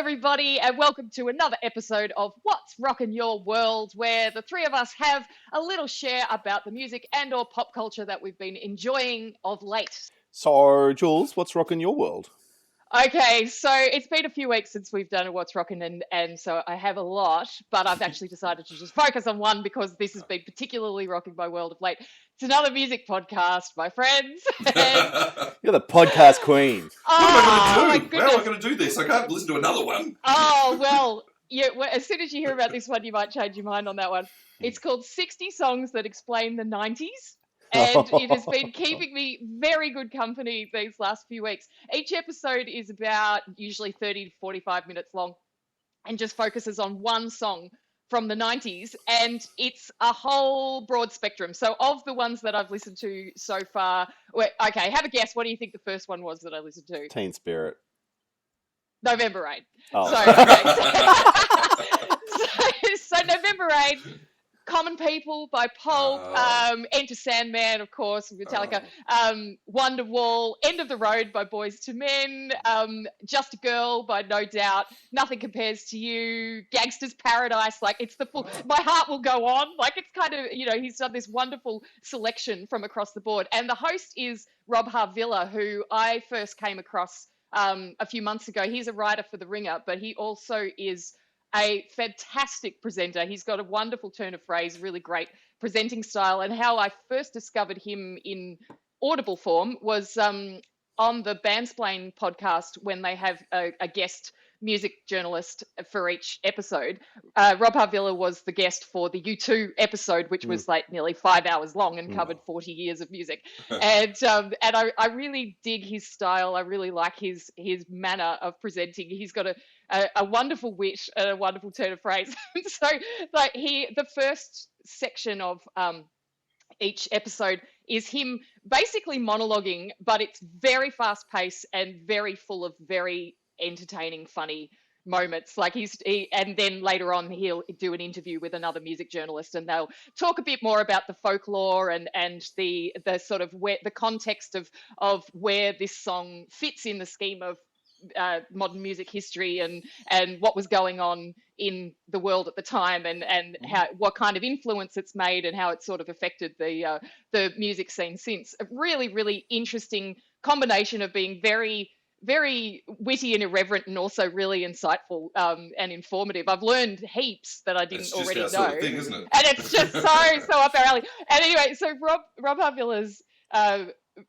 everybody, and welcome to another episode of What's Rockin' Your World, where the three of us have a little share about the music and or pop culture that we've been enjoying of late. So, Jules, what's rocking your world? Okay, so it's been a few weeks since we've done a What's Rockin', and so I have a lot, but I've actually decided to just focus on one because this has been particularly rocking my world of late. It's another music podcast, my friends. You're the podcast queen. What am I my going to do? goodness. How am I going to do this? I can't listen to another one. Oh, well, yeah, as soon as you hear about this one, you might change your mind on that one. It's called 60 Songs That Explain the 90s. And it has been keeping me very good company these last few weeks. Each episode is about usually 30 to 45 minutes long and just focuses on one song from the 90s. And it's a whole broad spectrum. So of the ones that I've listened to so far, okay, have a guess. What do you think the first one was that I listened to? Teen Spirit. November Rain. Oh. So November Rain, Common People by Pulp, Enter Sandman, of course, Metallica, Wonderwall, End of the Road by Boys to Men, Just a Girl by No Doubt, Nothing Compares to You, Gangster's Paradise, like it's the full, My Heart Will Go On, like it's kind of, he's done this wonderful selection from across the board. And the host is Rob Harvilla, who I first came across a few months ago. He's a writer for The Ringer, but he also is a fantastic presenter. He's got a wonderful turn of phrase, really great presenting style. And how I first discovered him in audible form was on the Bandsplain podcast when they have a guest music journalist for each episode. Rob Harvilla was the guest for the U2 episode, which was like nearly 5 hours long and covered 40 years of music. And I really dig his style. I really like his manner of presenting. He's got a wonderful wit and a wonderful turn of phrase. So like the first section of each episode is him basically monologuing, but it's very fast paced and very full of very entertaining, funny moments. Like and then later on he'll do an interview with another music journalist, and they'll talk a bit more about the folklore and the sort of where the context of where this song fits in the scheme of modern music history and what was going on in the world at the time and what kind of influence it's made and how it's sort of affected the music scene since. A really, really interesting combination of being very, very witty and irreverent and also really insightful and informative. I've learned heaps that I didn't already know. Sort of thing, isn't it? And it's just so up our alley. And anyway, so Rob Harvilla's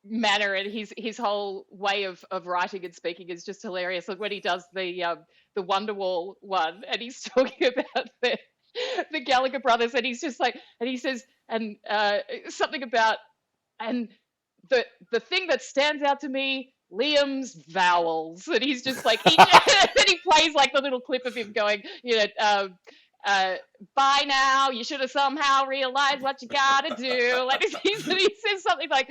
manner and his whole way of writing and speaking is just hilarious. Like when he does the Wonderwall one and he's talking about the Gallagher brothers and he's just like, and he says, and something about, and the thing that stands out to me, Liam's vowels. And he's just like, then he plays like the little clip of him going, by now you should have somehow realized what you gotta do. Like he says something like,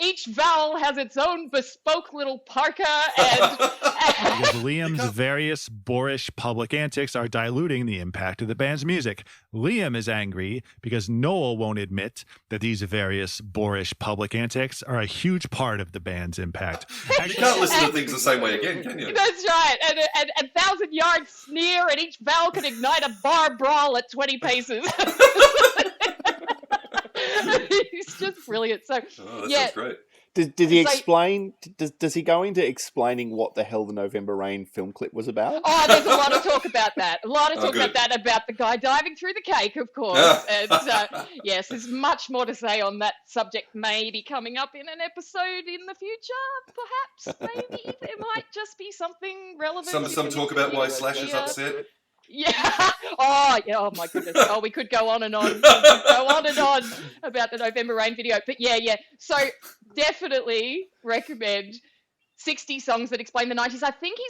each vowel has its own bespoke little parka, and because Liam's various boorish public antics are diluting the impact of the band's music. Liam is angry because Noel won't admit that these various boorish public antics are a huge part of the band's impact. You can't listen to things the same way again, can you? That's right. And 1,000-yard sneer, and each vowel can ignite a bar brawl at 20 paces. He's just brilliant. So, sounds great. Did he explain? Does he go into explaining what the hell the November Rain film clip was about? Oh, there's a lot of talk about that. About the guy diving through the cake, of course. And yes, there's much more to say on that subject. Maybe coming up in an episode in the future, perhaps. Maybe there might just be something relevant. Some talk about why Slash is upset. Yeah. Oh my goodness. Oh, we could go on and on. About the November Rain video. But yeah. So definitely recommend 60 songs that explain the 90s. I think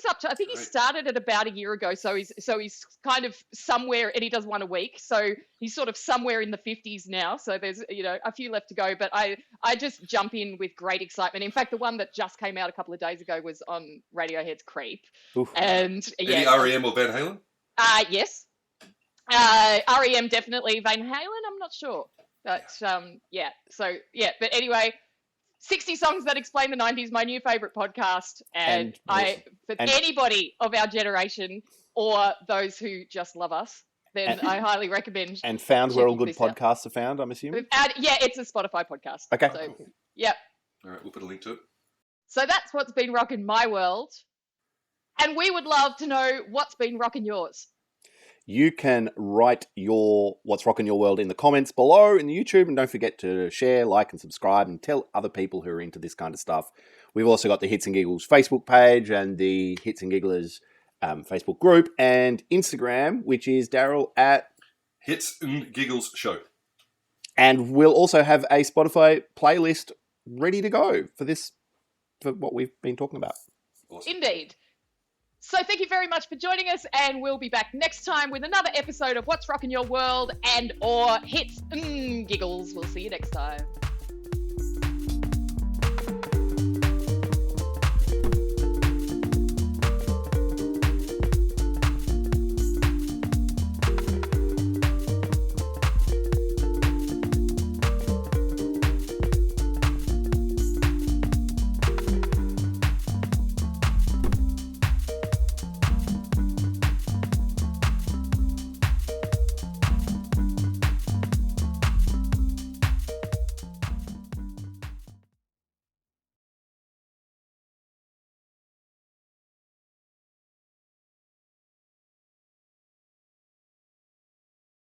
he started it about a year ago. So he's kind of somewhere, and he does one a week. So he's sort of somewhere in the 50s now. So there's, a few left to go. But I just jump in with great excitement. In fact, the one that just came out a couple of days ago was on Radiohead's Creep. Oof. And Any REM or Van Halen? Yes. REM definitely. Van Halen, I'm not sure. But yeah. So yeah. But anyway, 60 Songs That Explain the 90s, my new favourite podcast. And for anybody of our generation or those who just love us, then I highly recommend. And found where all good podcasts are found, I'm assuming? Yeah, it's a Spotify podcast. Okay. So, yep. All right, we'll put a link to it. So that's what's been rocking my world. And we would love to know what's been rocking yours. You can write your What's Rocking Your World in the comments below in the YouTube, and don't forget to share, like, and subscribe, and tell other people who are into this kind of stuff. We've also got the Hits and Giggles Facebook page and the Hits and Gigglers Facebook group and Instagram, which is Daryl at Hits and Giggles Show. And we'll also have a Spotify playlist ready to go for what we've been talking about. Awesome. Indeed. So thank you very much for joining us, and we'll be back next time with another episode of What's Rockin' Your World and or Hits and Giggles. We'll see you next time.